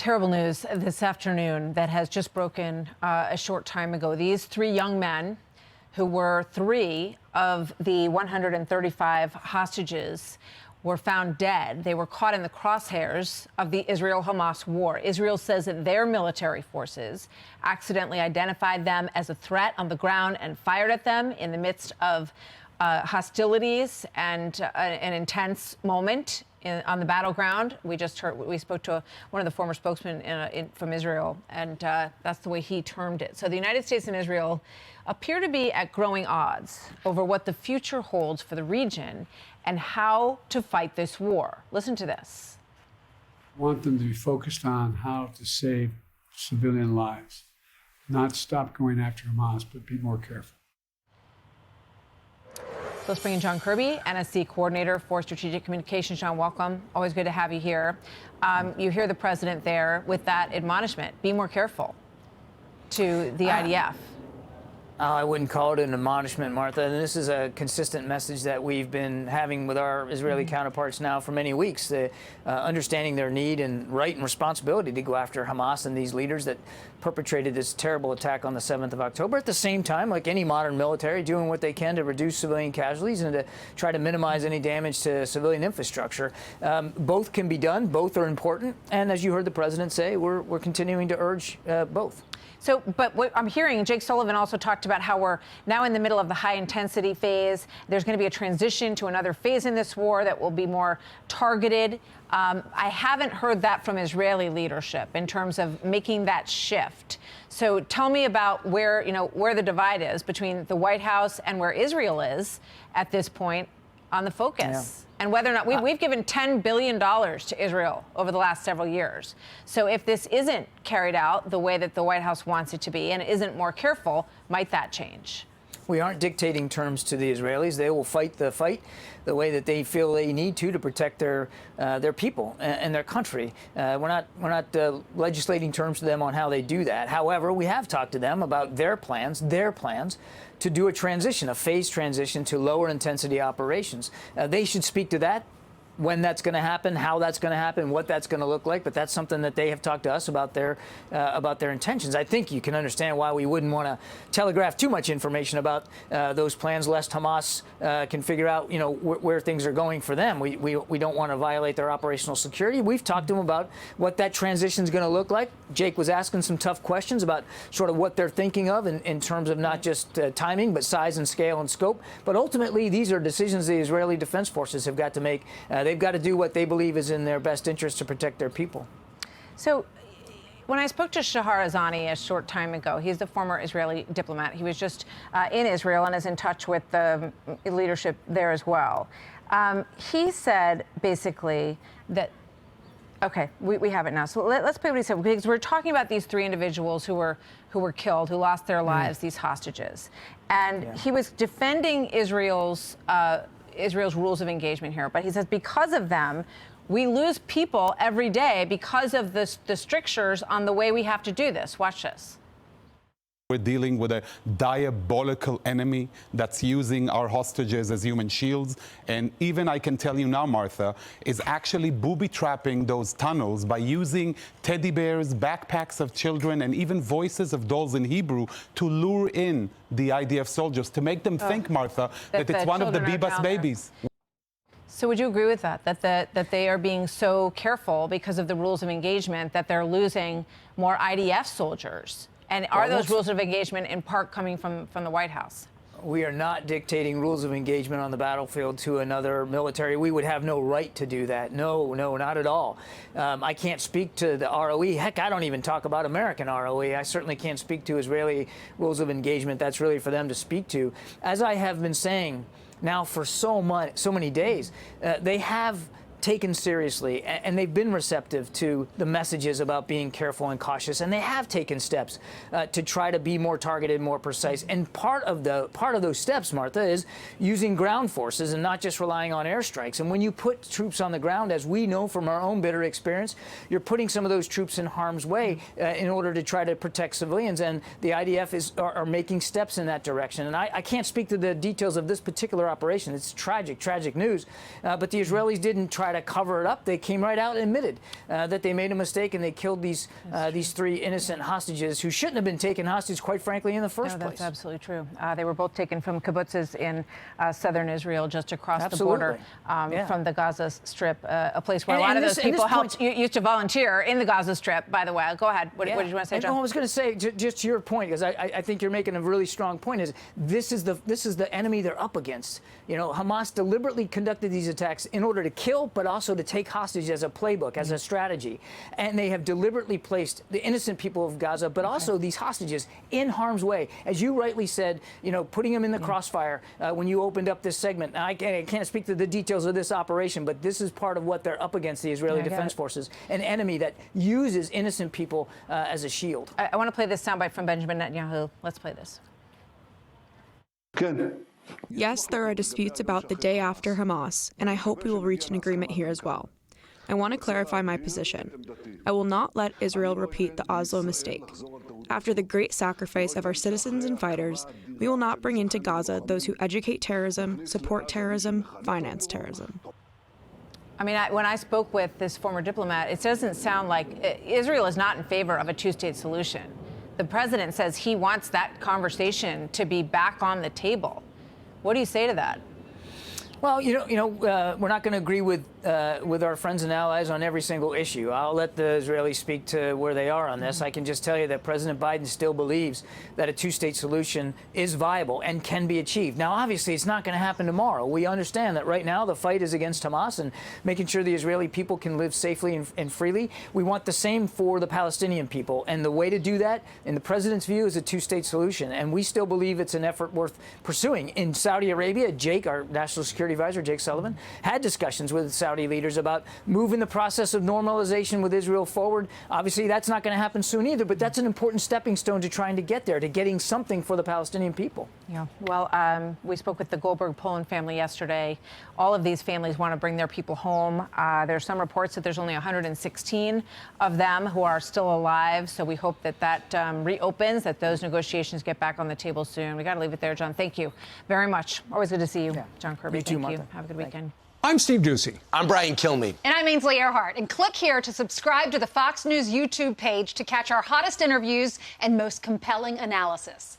terrible news this afternoon that has just broken a short time ago. These three young men, who were three of the 135 hostages, were found dead. They were caught in the crosshairs of the Israel-Hamas war. Israel says that their military forces accidentally identified them as a threat on the ground and fired at them in the midst of hostilities and an intense moment on the battleground. We spoke to one of the former spokesmen from Israel, and that's the way he termed it. So the United States and Israel appear to be at growing odds over what the future holds for the region and how to fight this war. Listen to this. I want them to be focused on how to save civilian lives, not stop going after Hamas, but be more careful. Let's bring in John Kirby, NSC Coordinator for Strategic Communications. John, welcome. Always good to have you here. You hear the president there with that admonishment. Be more careful to the IDF. I wouldn't call it an admonishment, Martha. And this is a consistent message that we've been having with our Israeli counterparts now for many weeks, understanding their need and right and responsibility to go after Hamas and these leaders that perpetrated this terrible attack on the 7th of October. At the same time, like any modern military, doing what they can to reduce civilian casualties and to try to minimize any damage to civilian infrastructure. Both can be done. Both are important. And as you heard the president say, we're continuing to urge both. So, but what I'm hearing, Jake Sullivan also talked about how we're now in the middle of the high-intensity phase. There's going to be a transition to another phase in this war that will be more targeted. I haven't heard that from Israeli leadership in terms of making that shift. So tell me about where the divide is between the White House and where Israel is at this point on the focus. And whether or not we've given $10 billion to Israel over the last several years. So if this isn't carried out the way that the White House wants it to be and isn't more careful, might that change? We aren't dictating terms to the Israelis. They will fight the fight the way that they feel they need to protect their people and their country. We're not legislating terms to them on how they do that. However, we have talked to them about their plans to do a transition, a phased transition to lower intensity operations. They should speak to that, when that's going to happen, how that's going to happen, what that's going to look like. But that's something that they have talked to us about their intentions. I think you can understand why we wouldn't want to telegraph too much information about those plans, lest Hamas can figure out, where things are going for them. We don't want to violate their operational security. We've talked to them about what that transition is going to look like. Jake was asking some tough questions about sort of what they're thinking of in terms of not just timing, but size and scale and scope. But ultimately, these are decisions the Israeli Defense Forces have got to make. They've got to do what they believe is in their best interest to protect their people. So when I spoke to Shahar Azani a short time ago, he's the former Israeli diplomat. He was just in Israel and is in touch with the leadership there as well. He said basically that, okay, we have it now. So let's play what he said, because we're talking about these three individuals who were killed, who lost their lives, these hostages. And he was defending Israel's rules of engagement here. But he says because of them, we lose people every day because of the strictures on the way we have to do this. Watch this. We're dealing with a diabolical enemy that's using our hostages as human shields. And even I can tell you now, Martha, is actually booby-trapping those tunnels by using teddy bears, backpacks of children, and even voices of dolls in Hebrew to lure in the IDF soldiers, to make them think, Martha, that it's one of the Bebas babies. So would you agree with that they are being so careful because of the rules of engagement that they're losing more IDF soldiers? And are those rules of engagement in part coming from the White House? We are not dictating rules of engagement on the battlefield to another military. We would have no right to do that. No, not at all. I can't speak to the ROE. Heck, I don't even talk about American ROE. I certainly can't speak to Israeli rules of engagement. That's really for them to speak to. As I have been saying now for so many days, they have taken seriously, and they've been receptive to the messages about being careful and cautious, and they have taken steps to try to be more targeted, more precise. And part of those steps, Martha, is using ground forces and not just relying on airstrikes. And when you put troops on the ground, as we know from our own bitter experience, you're putting some of those troops in harm's way in order to try to protect civilians. And the IDF are making steps in that direction. And I can't speak to the details of this particular operation. It's tragic news. But the Israelis didn't try to to cover it up, they came right out and admitted that they made a mistake and they killed these 3 innocent hostages who shouldn't have been taken hostage, quite frankly, in the first place. That's absolutely true. They were both taken from kibbutzes in southern Israel, just across the border from the Gaza Strip, a place where a lot of those people used to volunteer in the Gaza Strip, by the way. Go ahead. What did you want to say, John? I was going to say, just to your point, because I think you're making a really strong point, is this is the enemy they're up against. You know, Hamas deliberately conducted these attacks in order to kill, but also to take hostage as a playbook, as a strategy. And they have deliberately placed the innocent people of Gaza, but also these hostages in harm's way. As you rightly said, you know, putting them in the crossfire when you opened up this segment. Now, I can't speak to the details of this operation, but this is part of what they're up against, the Israeli Defense Forces, an enemy that uses innocent people as a shield. I want to play this soundbite from Benjamin Netanyahu. Let's play this. Good. Yes, there are disputes about the day after Hamas, and I hope we will reach an agreement here as well. I want to clarify my position. I will not let Israel repeat the Oslo mistake. After the great sacrifice of our citizens and fighters, we will not bring into Gaza those who educate terrorism, support terrorism, finance terrorism. I mean, when I spoke with this former diplomat, it doesn't sound like Israel is not in favor of a two-state solution. The president says he wants that conversation to be back on the table. What do you say to that? Well, we're not going to agree with our friends and allies on every single issue. I'll let the Israelis speak to where they are on this. I can just tell you that President Biden still believes that a two-state solution is viable and can be achieved. Now, obviously, it's not going to happen tomorrow. We understand that right now the fight is against Hamas and making sure the Israeli people can live safely and freely. We want the same for the Palestinian people. And the way to do that, in the president's view, is a two-state solution. And we still believe it's an effort worth pursuing. In Saudi Arabia, Jake, our national security advisor, Jake Sullivan, had discussions with Saudi leaders about moving the process of normalization with Israel forward. Obviously, that's not going to happen soon either, but that's an important stepping stone to trying to get there, to getting something for the Palestinian people. Yeah. Well, we spoke with the Goldberg-Poland family yesterday. All of these families want to bring their people home. There's some reports that there's only 116 of them who are still alive. So we hope that reopens, that those negotiations get back on the table soon. We got to leave it there, John. Thank you very much. Always good to see you, John Kirby. You too, Thank you. Martha. Have a good weekend. I'm Steve Ducey. I'm Brian Kilmeade. And I'm Ainsley Earhart. And click here to subscribe to the Fox News YouTube page to catch our hottest interviews and most compelling analysis.